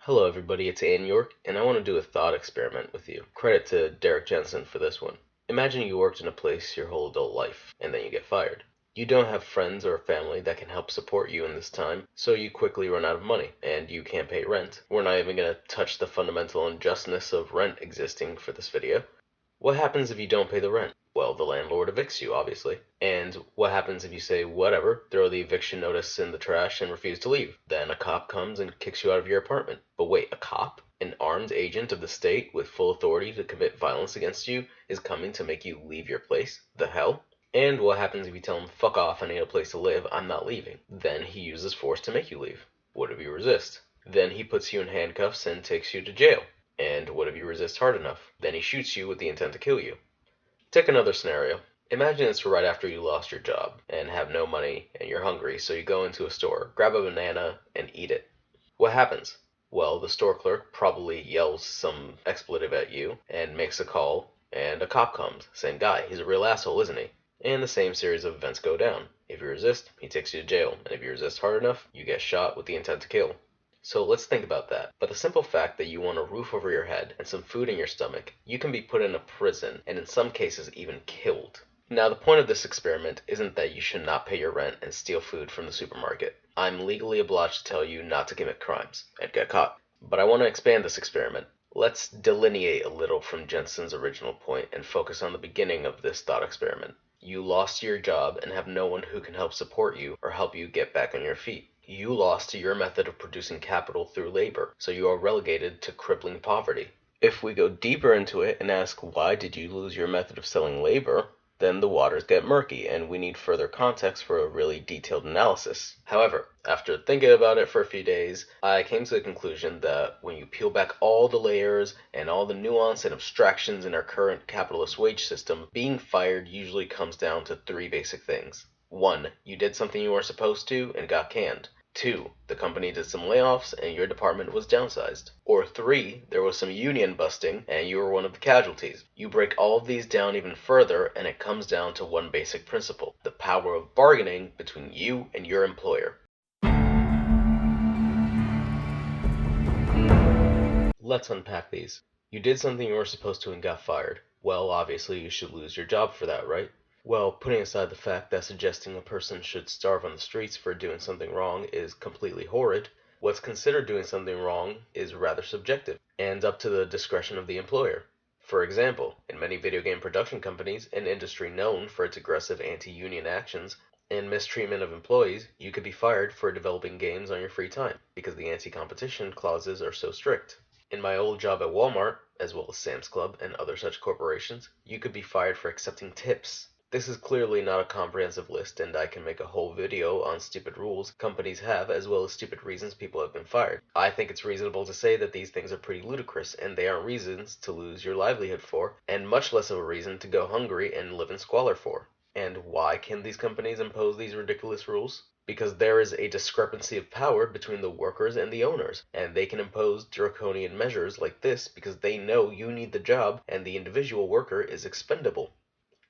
Hello everybody, it's Ann York, and I want to do a thought experiment with you. Credit to Derek Jensen for this one. Imagine you worked in a place your whole adult life, and then you get fired. You don't have friends or family that can help support you in this time, so you quickly run out of money, and you can't pay rent. We're not even going to touch the fundamental injustice of rent existing for this video. What happens if you don't pay the rent? Well, the landlord evicts you, obviously. And what happens if you say, whatever, throw the eviction notice in the trash and refuse to leave? Then a cop comes and kicks you out of your apartment. But wait, a cop? An armed agent of the state with full authority to commit violence against you is coming to make you leave your place? The hell? And what happens if you tell him, fuck off, I need a place to live, I'm not leaving? Then he uses force to make you leave. What if you resist? Then he puts you in handcuffs and takes you to jail. And what if you resist hard enough? Then he shoots you with the intent to kill you. Take another scenario. Imagine it's right after you lost your job and have no money and you're hungry, so you go into a store, grab a banana, and eat it. What happens? Well, the store clerk probably yells some expletive at you and makes a call, and a cop comes. Same guy. He's a real asshole, isn't he? And the same series of events go down. If you resist, he takes you to jail, and if you resist hard enough, you get shot with the intent to kill. So let's think about that. But the simple fact that you want a roof over your head and some food in your stomach, you can be put in a prison and in some cases even killed. Now, the point of this experiment isn't that you should not pay your rent and steal food from the supermarket. I'm legally obliged to tell you not to commit crimes and get caught. But I want to expand this experiment. Let's delineate a little from Jensen's original point and focus on the beginning of this thought experiment. You lost your job and have no one who can help support you or help you get back on your feet. You lost to your method of producing capital through labor, so you are relegated to crippling poverty. If we go deeper into it and ask why did you lose your method of selling labor, then the waters get murky and we need further context for a really detailed analysis. However, after thinking about it for a few days, I came to the conclusion that when you peel back all the layers and all the nuance and abstractions in our current capitalist wage system, being fired usually comes down to three basic things. 1. You did something you weren't supposed to and got canned. 2. The company did some layoffs and your department was downsized. Or 3. There was some union busting and you were one of the casualties. You break all of these down even further and it comes down to one basic principle: the power of bargaining between you and your employer. Let's unpack these. You did something you were supposed to and got fired. Well, obviously you should lose your job for that, right? Well, putting aside the fact that suggesting a person should starve on the streets for doing something wrong is completely horrid, what's considered doing something wrong is rather subjective and up to the discretion of the employer. For example, in many video game production companies, an industry known for its aggressive anti-union actions and mistreatment of employees, you could be fired for developing games on your free time because the anti-competition clauses are so strict. In my old job at Walmart, as well as Sam's Club and other such corporations, you could be fired for accepting tips. This is clearly not a comprehensive list, and I can make a whole video on stupid rules companies have as well as stupid reasons people have been fired. I think it's reasonable to say that these things are pretty ludicrous, and they aren't reasons to lose your livelihood for, and much less of a reason to go hungry and live in squalor for. And why can these companies impose these ridiculous rules? Because there is a discrepancy of power between the workers and the owners, and they can impose draconian measures like this because they know you need the job and the individual worker is expendable.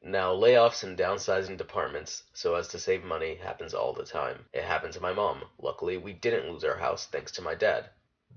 Now, layoffs and downsizing departments so as to save money happens all the time. It happened to my mom. Luckily, we didn't lose our house thanks to my dad.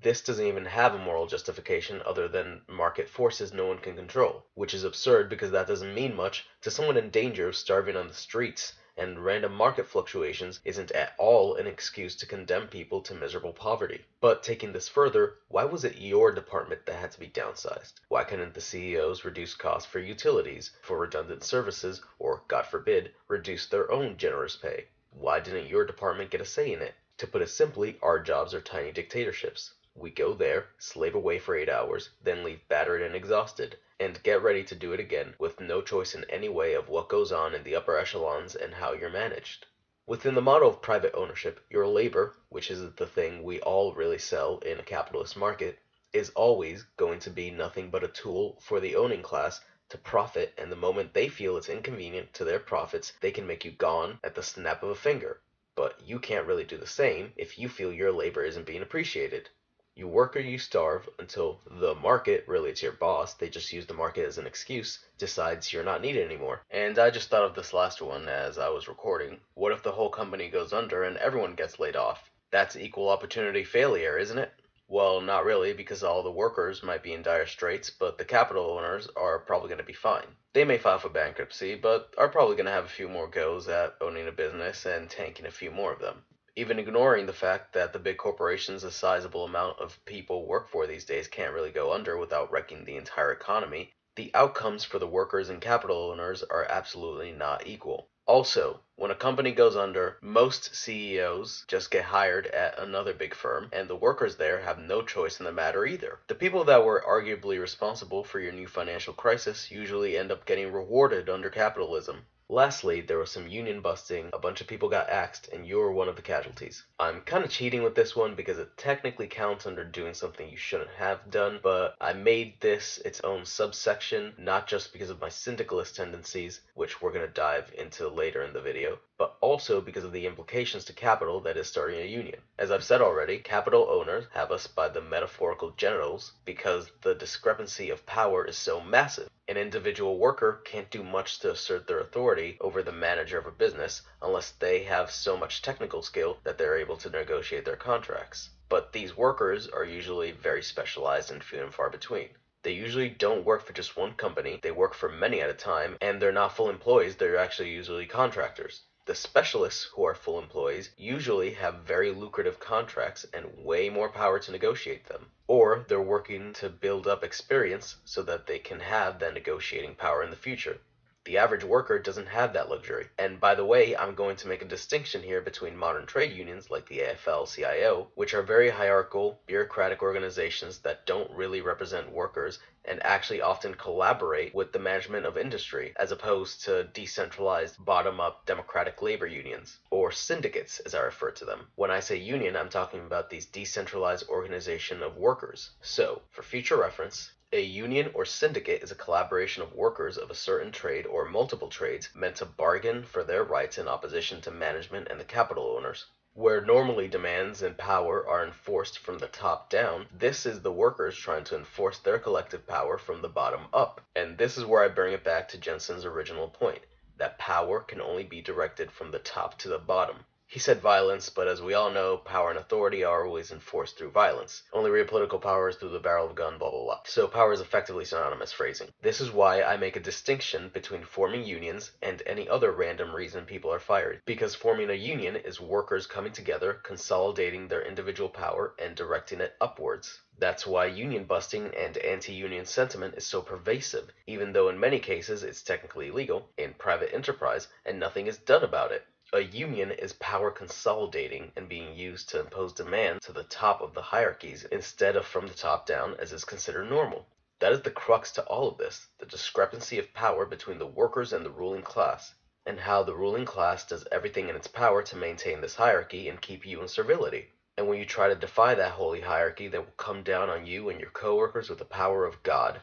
This doesn't even have a moral justification other than market forces no one can control, which is absurd because that doesn't mean much to someone in danger of starving on the streets, and random market fluctuations isn't at all an excuse to condemn people to miserable poverty. But taking this further, why was it your department that had to be downsized? Why couldn't the CEOs reduce costs for utilities, for redundant services, or, God forbid, reduce their own generous pay? Why didn't your department get a say in it? To put it simply, our jobs are tiny dictatorships. We go there, slave away for 8 hours, then leave battered and exhausted, and get ready to do it again with no choice in any way of what goes on in the upper echelons and how you're managed. Within the model of private ownership, your labor, which is the thing we all really sell in a capitalist market, is always going to be nothing but a tool for the owning class to profit, and the moment they feel it's inconvenient to their profits, they can make you gone at the snap of a finger. But you can't really do the same if you feel your labor isn't being appreciated. You work or you starve until the market, really it's your boss, they just use the market as an excuse, decides you're not needed anymore. And I just thought of this last one as I was recording. What if the whole company goes under and everyone gets laid off? That's equal opportunity failure, isn't it? Well, not really, because all the workers might be in dire straits, but the capital owners are probably going to be fine. They may file for bankruptcy, but are probably going to have a few more goes at owning a business and tanking a few more of them. Even ignoring the fact that the big corporations a sizable amount of people work for these days can't really go under without wrecking the entire economy, the outcomes for the workers and capital owners are absolutely not equal. Also, when a company goes under, most CEOs just get hired at another big firm, and the workers there have no choice in the matter either. The people that were arguably responsible for your new financial crisis usually end up getting rewarded under capitalism. Lastly, there was some union busting, a bunch of people got axed, and you were one of the casualties. I'm kind of cheating with this one because it technically counts under doing something you shouldn't have done, but I made this its own subsection, not just because of my syndicalist tendencies, which we're going to dive into later in the video, but also because of the implications to capital that is starting a union. As I've said already, capital owners have us by the metaphorical genitals because the discrepancy of power is so massive. An individual worker can't do much to assert their authority over the manager of a business unless they have so much technical skill that they're able to negotiate their contracts. But these workers are usually very specialized and few and far between. They usually don't work for just one company, they work for many at a time, and they're not full employees, they're actually usually contractors. The specialists who are full employees usually have very lucrative contracts and way more power to negotiate them. Or they're working to build up experience so that they can have that negotiating power in the future. The average worker doesn't have that luxury. And by the way, I'm going to make a distinction here between modern trade unions like the AFL-CIO, which are very hierarchical, bureaucratic organizations that don't really represent workers and actually often collaborate with the management of industry, as opposed to decentralized, bottom-up democratic labor unions, or syndicates as I refer to them. When I say union, I'm talking about these decentralized organization of workers. So, for future reference, a union or syndicate is a collaboration of workers of a certain trade or multiple trades meant to bargain for their rights in opposition to management and the capital owners. Where normally demands and power are enforced from the top down, this is the workers trying to enforce their collective power from the bottom up. And this is where I bring it back to Jensen's original point, that power can only be directed from the top to the bottom. He said violence, but as we all know, power and authority are always enforced through violence. Only real political power is through the barrel of a gun, blah blah blah. So power is effectively synonymous phrasing. This is why I make a distinction between forming unions and any other random reason people are fired. Because forming a union is workers coming together, consolidating their individual power, and directing it upwards. That's why union busting and anti-union sentiment is so pervasive, even though in many cases it's technically illegal in private enterprise and nothing is done about it. A union is power consolidating and being used to impose demands to the top of the hierarchies instead of from the top down as is considered normal. That is the crux to all of this, the discrepancy of power between the workers and the ruling class, and how the ruling class does everything in its power to maintain this hierarchy and keep you in servility. And when you try to defy that holy hierarchy, they will come down on you and your coworkers with the power of God.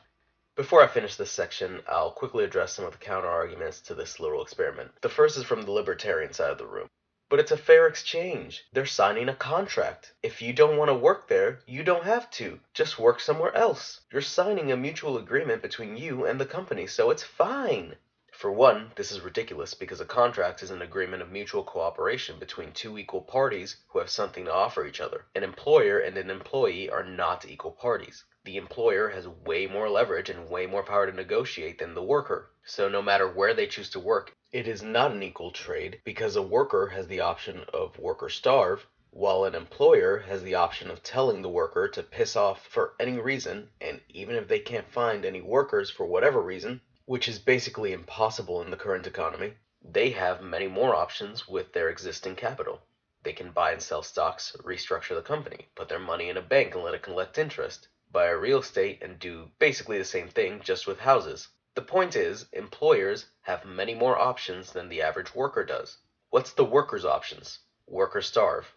Before I finish this section, I'll quickly address some of the counter-arguments to this little experiment. The first is from the libertarian side of the room. But it's a fair exchange. They're signing a contract. If you don't want to work there, you don't have to. Just work somewhere else. You're signing a mutual agreement between you and the company, so it's fine. For one, this is ridiculous because a contract is an agreement of mutual cooperation between two equal parties who have something to offer each other. An employer and an employee are not equal parties. The employer has way more leverage and way more power to negotiate than the worker. So no matter where they choose to work, it is not an equal trade because a worker has the option of work or starve, while an employer has the option of telling the worker to piss off for any reason, and even if they can't find any workers for whatever reason, which is basically impossible in the current economy, they have many more options with their existing capital. They can buy and sell stocks, restructure the company, put their money in a bank and let it collect interest, buy a real estate and do basically the same thing just with houses. The point is, employers have many more options than the average worker does. What's the worker's options? Work or starve.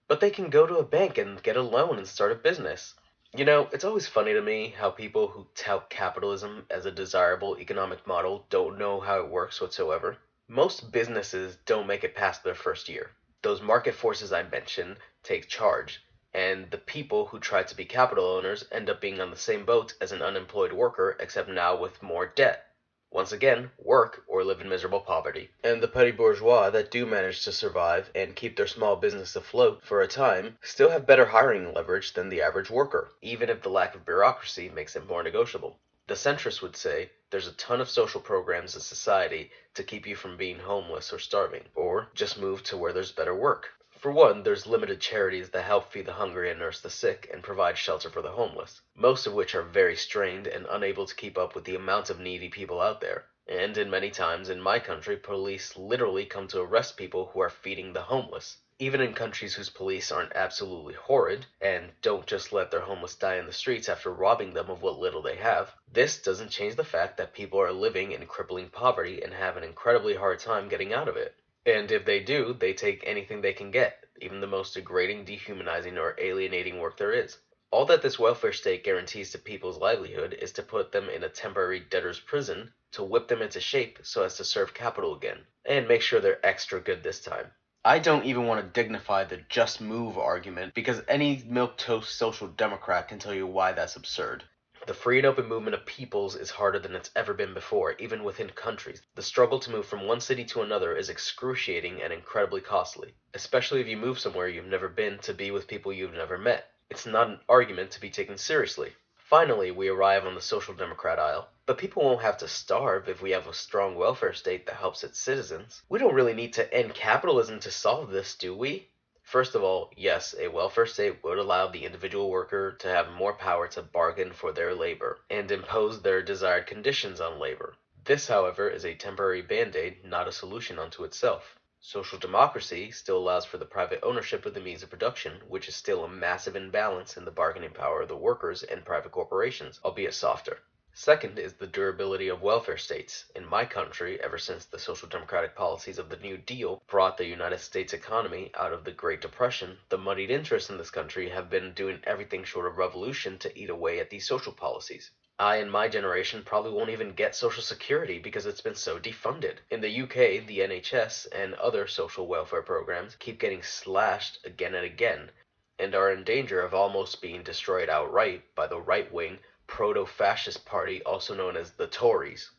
But they can go to a bank and get a loan and start a business. You know, it's always funny to me how people who tout capitalism as a desirable economic model don't know how it works whatsoever. Most businesses don't make it past their first year. Those market forces I mentioned take charge, and the people who try to be capital owners end up being on the same boat as an unemployed worker, except now with more debt. Once again, work or live in miserable poverty. And the petty bourgeois that do manage to survive and keep their small business afloat for a time still have better hiring leverage than the average worker, even if the lack of bureaucracy makes it more negotiable. The centrists would say there's a ton of social programs in society to keep you from being homeless or starving, or just move to where there's better work. For one, there's limited charities that help feed the hungry and nurse the sick and provide shelter for the homeless, most of which are very strained and unable to keep up with the amount of needy people out there. And in many times in my country, police literally come to arrest people who are feeding the homeless. Even in countries whose police aren't absolutely horrid and don't just let their homeless die in the streets after robbing them of what little they have, this doesn't change the fact that people are living in crippling poverty and have an incredibly hard time getting out of it. And if they do, they take anything they can get, even the most degrading, dehumanizing, or alienating work there is. All that this welfare state guarantees to people's livelihood is to put them in a temporary debtor's prison, to whip them into shape so as to serve capital again, and make sure they're extra good this time. I don't even want to dignify the just move argument, because any milquetoast social democrat can tell you why that's absurd. The free and open movement of peoples is harder than it's ever been before, even within countries. The struggle to move from one city to another is excruciating and incredibly costly, especially if you move somewhere you've never been to be with people you've never met. It's not an argument to be taken seriously. Finally, we arrive on the social democrat aisle. But people won't have to starve if we have a strong welfare state that helps its citizens. We don't really need to end capitalism to solve this, do we? First of all, yes, a welfare state would allow the individual worker to have more power to bargain for their labor and impose their desired conditions on labor. This, however, is a temporary band-aid, not a solution unto itself. Social democracy still allows for the private ownership of the means of production, which is still a massive imbalance in the bargaining power of the workers and private corporations, albeit softer. Second is the durability of welfare states. In my country, ever since the social democratic policies of the New Deal brought the United States economy out of the Great Depression, the moneyed interests in this country have been doing everything short of revolution to eat away at these social policies. I and my generation probably won't even get Social Security because it's been so defunded. In the UK, the NHS and other social welfare programs keep getting slashed again and again, and are in danger of almost being destroyed outright by the right-wing proto-fascist party also known as the Tories.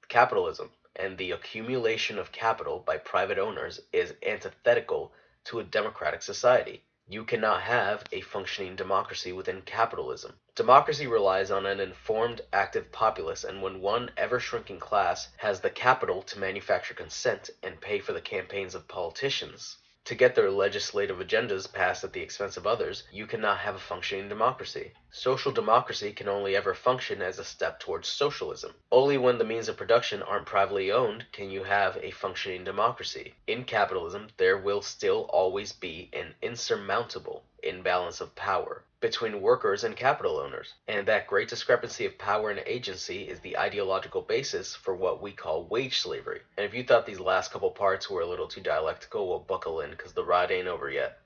Capitalism and the accumulation of capital by private owners is antithetical to a democratic society. You cannot have a functioning democracy within capitalism. Democracy relies on an informed, active populace, and when one ever-shrinking class has the capital to manufacture consent and pay for the campaigns of politicians, to get their legislative agendas passed at the expense of others, you cannot have a functioning democracy. Social democracy can only ever function as a step towards socialism. Only when the means of production aren't privately owned can you have a functioning democracy. In capitalism, there will still always be an insurmountable imbalance of power between workers and capital owners, and that great discrepancy of power and agency is the ideological basis for what we call wage slavery. And if you thought these last couple parts were a little too dialectical, well, buckle in, because the ride ain't over yet.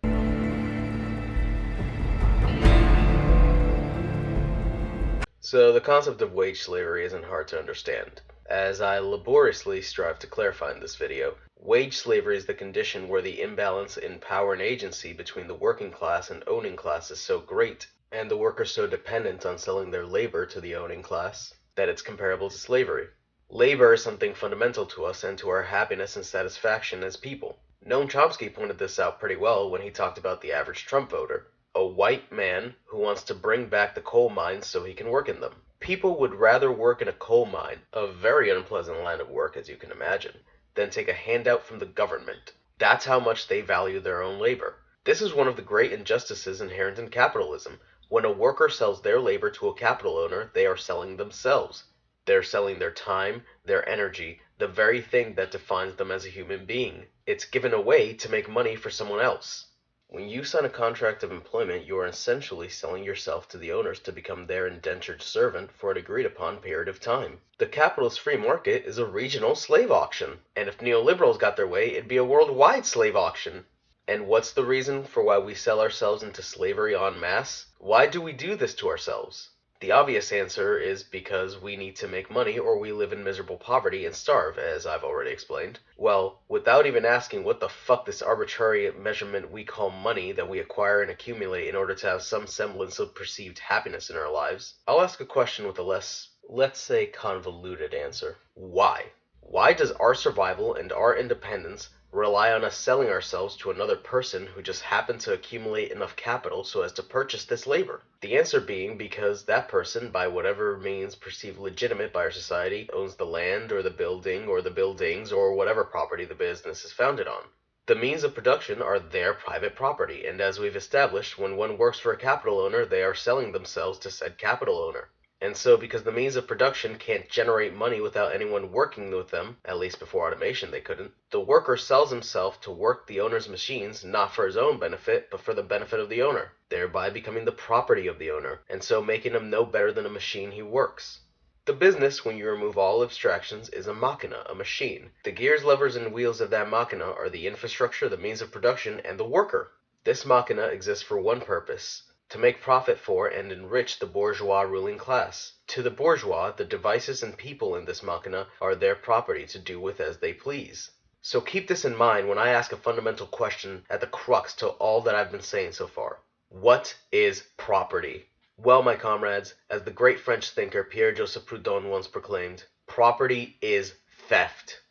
So the concept of wage slavery isn't hard to understand. As I laboriously strive to clarify in this video, wage slavery is the condition where the imbalance in power and agency between the working class and owning class is so great, and the workers so dependent on selling their labor to the owning class, that it's comparable to slavery. Labor is something fundamental to us and to our happiness and satisfaction as people. Noam Chomsky pointed this out pretty well when he talked about the average Trump voter, a white man who wants to bring back the coal mines so he can work in them. People would rather work in a coal mine, a very unpleasant line of work as you can imagine, than take a handout from the government. That's how much they value their own labor. This is one of the great injustices inherent in capitalism. When a worker sells their labor to a capital owner, they are selling themselves. They're selling their time, their energy, the very thing that defines them as a human being. It's given away to make money for someone else. When you sign a contract of employment, you are essentially selling yourself to the owners to become their indentured servant for an agreed-upon period of time. The capitalist free market is a regional slave auction, and if neoliberals got their way, it'd be a worldwide slave auction. And what's the reason for why we sell ourselves into slavery en masse? Why do we do this to ourselves? The obvious answer is because we need to make money or we live in miserable poverty and starve, as I've already explained. Well, without even asking what the fuck this arbitrary measurement we call money that we acquire and accumulate in order to have some semblance of perceived happiness in our lives, I'll ask a question with a less let's say convoluted answer. Why? Why does our survival and our independence rely on us selling ourselves to another person who just happened to accumulate enough capital so as to purchase this labor? The answer being because that person, by whatever means perceived legitimate by our society, owns the land or the building or the buildings or whatever property the business is founded on. The means of production are their private property, and as we've established, when one works for a capital owner, they are selling themselves to said capital owner. And so, because the means of production can't generate money without anyone working with them, at least before automation they couldn't, the worker sells himself to work the owner's machines not for his own benefit, but for the benefit of the owner, thereby becoming the property of the owner, and so making him no better than a machine he works. The business, when you remove all abstractions, is a machina, a machine. The gears, levers, and wheels of that machina are the infrastructure, the means of production, and the worker. This machina exists for one purpose: to make profit for and enrich the bourgeois ruling class. To the bourgeois, the devices and people in this machina are their property to do with as they please. So keep this in mind when I ask a fundamental question at the crux to all that I've been saying so far. What is property? Well, my comrades, as the great French thinker Pierre-Joseph Proudhon once proclaimed, property is theft.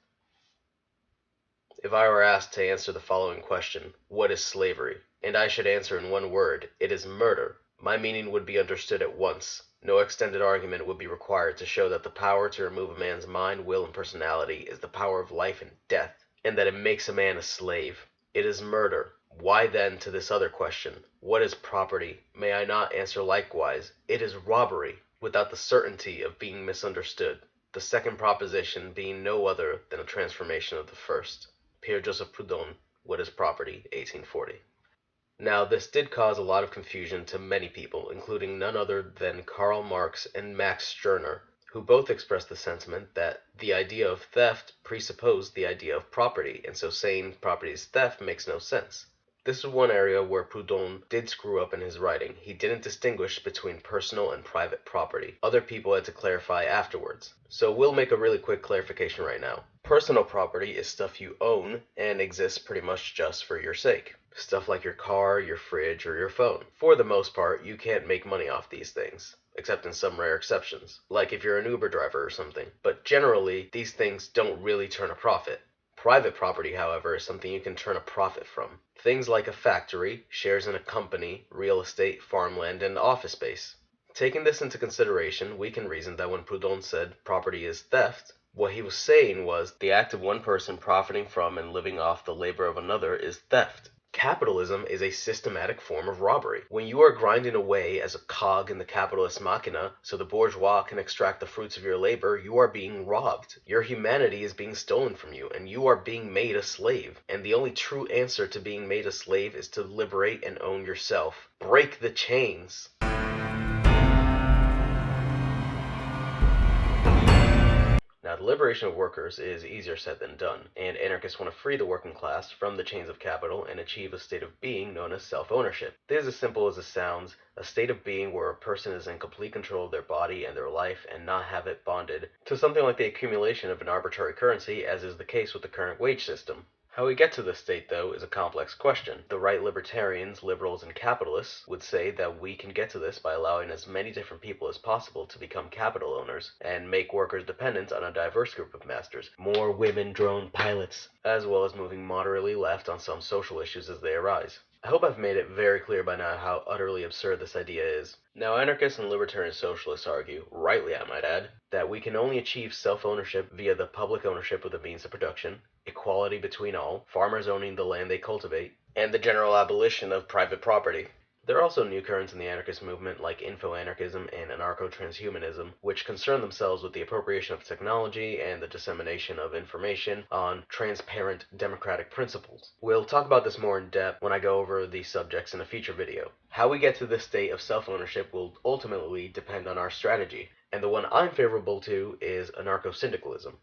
If I were asked to answer the following question, what is slavery? And I should answer in one word, it is murder, my meaning would be understood at once. No extended argument would be required to show that the power to remove a man's mind, will, and personality is the power of life and death, and that it makes a man a slave. It is murder. Why then, to this other question, what is property? May I not answer likewise, it is robbery, without the certainty of being misunderstood, the second proposition being no other than a transformation of the first. Pierre-Joseph Proudhon, What is Property, 1840. Now, this did cause a lot of confusion to many people, including none other than Karl Marx and Max Stirner, who both expressed the sentiment that the idea of theft presupposed the idea of property, and so saying property is theft makes no sense. This is one area where Proudhon did screw up in his writing. He didn't distinguish between personal and private property. Other people had to clarify afterwards. So we'll make a really quick clarification right now. Personal property is stuff you own and exists pretty much just for your sake. Stuff like your car, your fridge, or your phone. For the most part, you can't make money off these things, except in some rare exceptions, like if you're an Uber driver or something. But generally, these things don't really turn a profit. Private property, however, is something you can turn a profit from. Things like a factory, shares in a company, real estate, farmland, and office space. Taking this into consideration, we can reason that when Proudhon said property is theft, what he was saying was the act of one person profiting from and living off the labor of another is theft. Capitalism is a systematic form of robbery. When you are grinding away as a cog in the capitalist machina so the bourgeois can extract the fruits of your labor, you are being robbed. Your humanity is being stolen from you, and you are being made a slave. And the only true answer to being made a slave is to liberate and own yourself. Break the chains. Now, the liberation of workers is easier said than done, and anarchists want to free the working class from the chains of capital and achieve a state of being known as self-ownership. This is as simple as it sounds, a state of being where a person is in complete control of their body and their life and not have it bonded to something like the accumulation of an arbitrary currency, as is the case with the current wage system. How we get to this state, though, is a complex question. The right libertarians, liberals, and capitalists would say that we can get to this by allowing as many different people as possible to become capital owners and make workers dependent on a diverse group of masters, more women drone pilots, as well as moving moderately left on some social issues as they arise. I hope I've made it very clear by now how utterly absurd this idea is. Now, anarchists and libertarian socialists argue, rightly I might add, that we can only achieve self-ownership via the public ownership of the means of production, equality between all, farmers owning the land they cultivate, and the general abolition of private property. There are also new currents in the anarchist movement like info-anarchism and anarcho-transhumanism, which concern themselves with the appropriation of technology and the dissemination of information on transparent democratic principles. We'll talk about this more in depth when I go over these subjects in a future video. How we get to this state of self-ownership will ultimately depend on our strategy, and the one I'm favorable to is anarcho-syndicalism.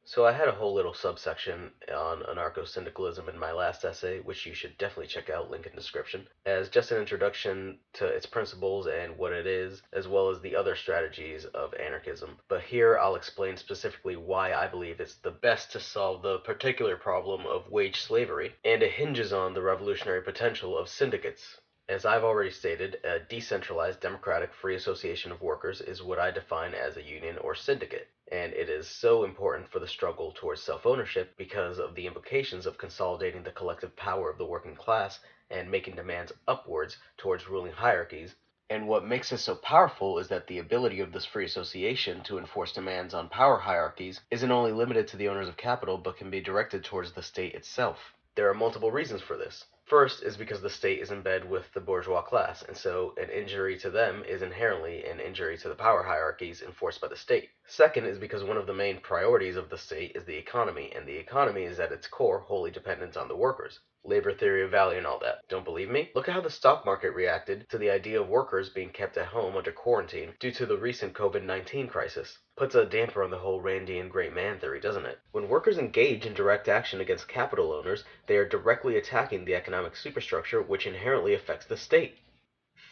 So I had a whole little subsection on anarcho-syndicalism in my last essay, which you should definitely check out, link in description, as just an introduction to its principles and what it is, as well as the other strategies of anarchism. But here I'll explain specifically why I believe it's the best to solve the particular problem of wage slavery, and it hinges on the revolutionary potential of syndicates. As I've already stated, a decentralized democratic free association of workers is what I define as a union or syndicate, and it is so important for the struggle towards self-ownership because of the implications of consolidating the collective power of the working class and making demands upwards towards ruling hierarchies. And what makes it so powerful is that the ability of this free association to enforce demands on power hierarchies isn't only limited to the owners of capital but can be directed towards the state itself. There are multiple reasons for this. First is because the state is in bed with the bourgeois class, and so an injury to them is inherently an injury to the power hierarchies enforced by the state. Second is because one of the main priorities of the state is the economy, and the economy is at its core wholly dependent on the workers. Labor theory of value and all that. Don't believe me? Look at how the stock market reacted to the idea of workers being kept at home under quarantine due to the recent COVID-19 crisis. Puts a damper on the whole Randian great man theory, doesn't it? When workers engage in direct action against capital owners, they are directly attacking the economic superstructure which inherently affects the state.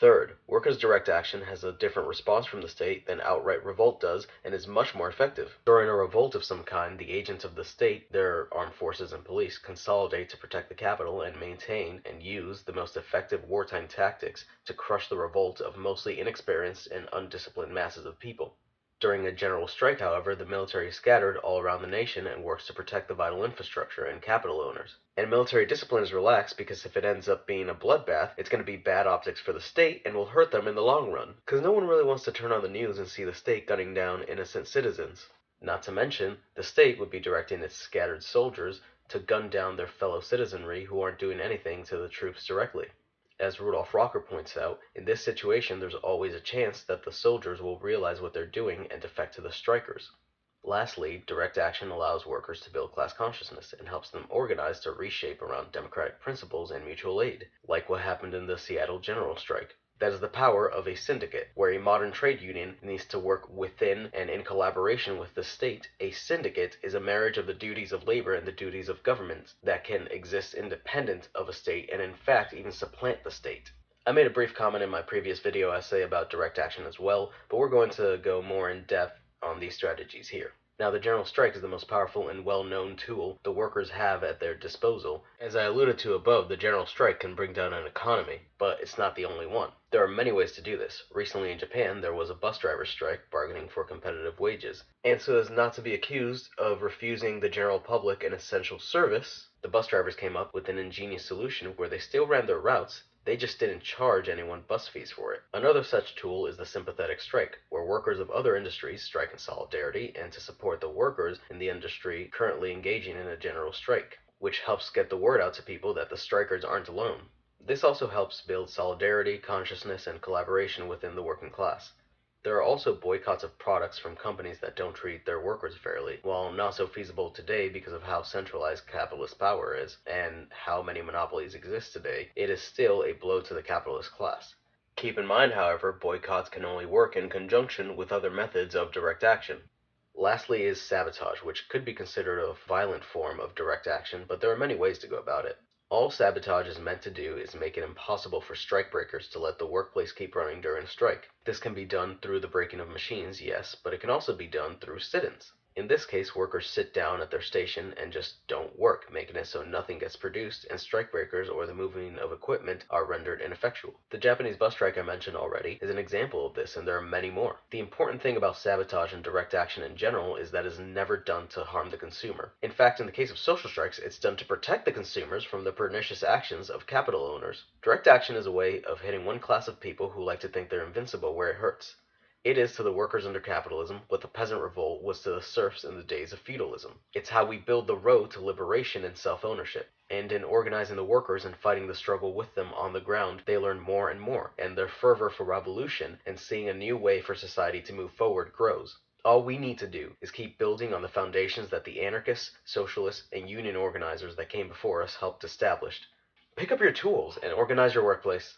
Third, workers' direct action has a different response from the state than outright revolt does and is much more effective. During a revolt of some kind, the agents of the state, their armed forces and police, consolidate to protect the capital and maintain and use the most effective wartime tactics to crush the revolt of mostly inexperienced and undisciplined masses of people. During a general strike, however, the military is scattered all around the nation and works to protect the vital infrastructure and capital owners. And military discipline is relaxed because if it ends up being a bloodbath, it's going to be bad optics for the state and will hurt them in the long run. Because no one really wants to turn on the news and see the state gunning down innocent citizens. Not to mention, the state would be directing its scattered soldiers to gun down their fellow citizenry who aren't doing anything to the troops directly. As Rudolf Rocker points out, in this situation there's always a chance that the soldiers will realize what they're doing and defect to the strikers. Lastly, direct action allows workers to build class consciousness and helps them organize to reshape around democratic principles and mutual aid, like what happened in the Seattle General Strike. That is the power of a syndicate, where a modern trade union needs to work within and in collaboration with the state. A syndicate is a marriage of the duties of labor and the duties of government that can exist independent of a state and in fact even supplant the state. I made a brief comment in my previous video essay about direct action as well, but we're going to go more in depth on these strategies here. Now, the general strike is the most powerful and well-known tool the workers have at their disposal. As I alluded to above, the general strike can bring down an economy, but it's not the only one. There are many ways to do this. Recently in Japan, there was a bus driver strike bargaining for competitive wages. And so as not to be accused of refusing the general public an essential service, the bus drivers came up with an ingenious solution where they still ran their routes, they just didn't charge anyone bus fees for it. Another such tool is the sympathetic strike, where workers of other industries strike in solidarity and to support the workers in the industry currently engaging in a general strike, which helps get the word out to people that the strikers aren't alone. This also helps build solidarity, consciousness, and collaboration within the working class. There are also boycotts of products from companies that don't treat their workers fairly. While not so feasible today because of how centralized capitalist power is and how many monopolies exist today, it is still a blow to the capitalist class. Keep in mind, however, boycotts can only work in conjunction with other methods of direct action. Lastly is sabotage, which could be considered a violent form of direct action, but there are many ways to go about it. All sabotage is meant to do is make it impossible for strikebreakers to let the workplace keep running during a strike. This can be done through the breaking of machines, yes, but it can also be done through sit-ins. In this case, workers sit down at their station and just don't work, making it so nothing gets produced, and strikebreakers or the moving of equipment are rendered ineffectual. The Japanese bus strike I mentioned already is an example of this, and there are many more. The important thing about sabotage and direct action in general is that it is never done to harm the consumer. In fact, in the case of social strikes, it's done to protect the consumers from the pernicious actions of capital owners. Direct action is a way of hitting one class of people who like to think they're invincible where it hurts. It is to the workers under capitalism what the peasant revolt was to the serfs in the days of feudalism. It's how we build the road to liberation and self-ownership. And in organizing the workers and fighting the struggle with them on the ground, they learn more and more, and their fervor for revolution and seeing a new way for society to move forward grows. All we need to do is keep building on the foundations that the anarchists, socialists, and union organizers that came before us helped establish. Pick up your tools and organize your workplace.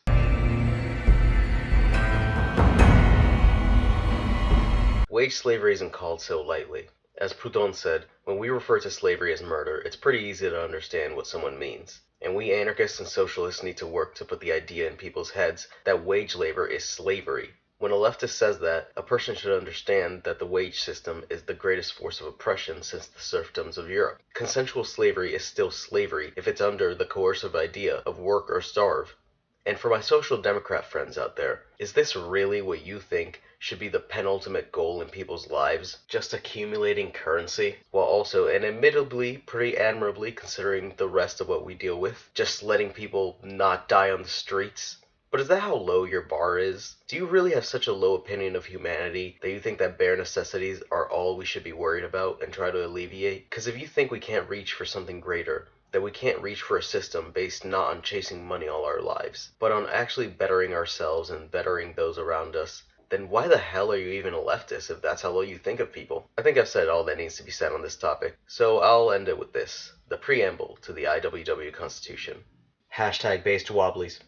Wage slavery isn't called so lightly. As Proudhon said, when we refer to slavery as murder, it's pretty easy to understand what someone means. And we anarchists and socialists need to work to put the idea in people's heads that wage labor is slavery. When a leftist says that, a person should understand that the wage system is the greatest force of oppression since the serfdoms of Europe. Consensual slavery is still slavery if it's under the coercive idea of work or starve. And for my social democrat friends out there, is this really what you think should be the penultimate goal in people's lives? Just accumulating currency? While also, and admittedly pretty admirably considering the rest of what we deal with, just letting people not die on the streets? But is that how low your bar is? Do you really have such a low opinion of humanity that you think that bare necessities are all we should be worried about and try to alleviate? Because if you think we can't reach for something greater, that we can't reach for a system based not on chasing money all our lives, but on actually bettering ourselves and bettering those around us, then why the hell are you even a leftist if that's how low you think of people? I think I've said all that needs to be said on this topic, so I'll end it with this, the preamble to the IWW Constitution. Hashtag based wobblies.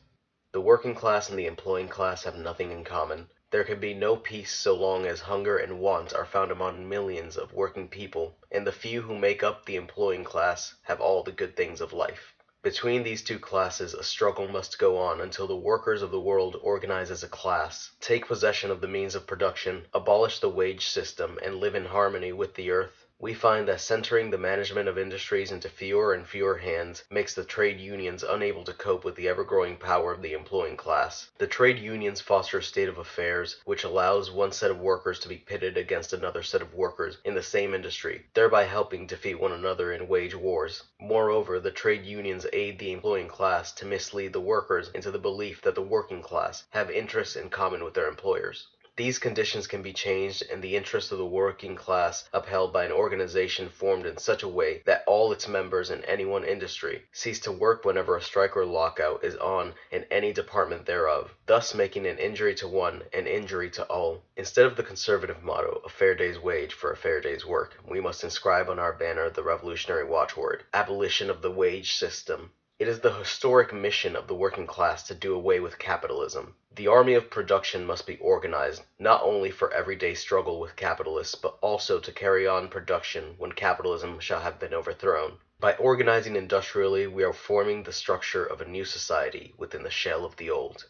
The working class and the employing class have nothing in common. There can be no peace so long as hunger and want are found among millions of working people, and the few who make up the employing class have all the good things of life. Between these two classes, a struggle must go on until the workers of the world organize as a class, take possession of the means of production, abolish the wage system, and live in harmony with the earth. We find that centering the management of industries into fewer and fewer hands makes the trade unions unable to cope with the ever-growing power of the employing class. The trade unions foster a state of affairs which allows one set of workers to be pitted against another set of workers in the same industry, thereby helping defeat one another in wage wars. Moreover, the trade unions aid the employing class to mislead the workers into the belief that the working class have interests in common with their employers. These conditions can be changed and the interests of the working class upheld by an organization formed in such a way that all its members in any one industry cease to work whenever a strike or lockout is on in any department thereof, thus making an injury to one an injury to all. Instead of the conservative motto, a fair day's wage for a fair day's work, we must inscribe on our banner the revolutionary watchword, abolition of the wage system. It is the historic mission of the working class to do away with capitalism. The army of production must be organized, not only for everyday struggle with capitalists, but also to carry on production when capitalism shall have been overthrown. By organizing industrially, we are forming the structure of a new society within the shell of the old.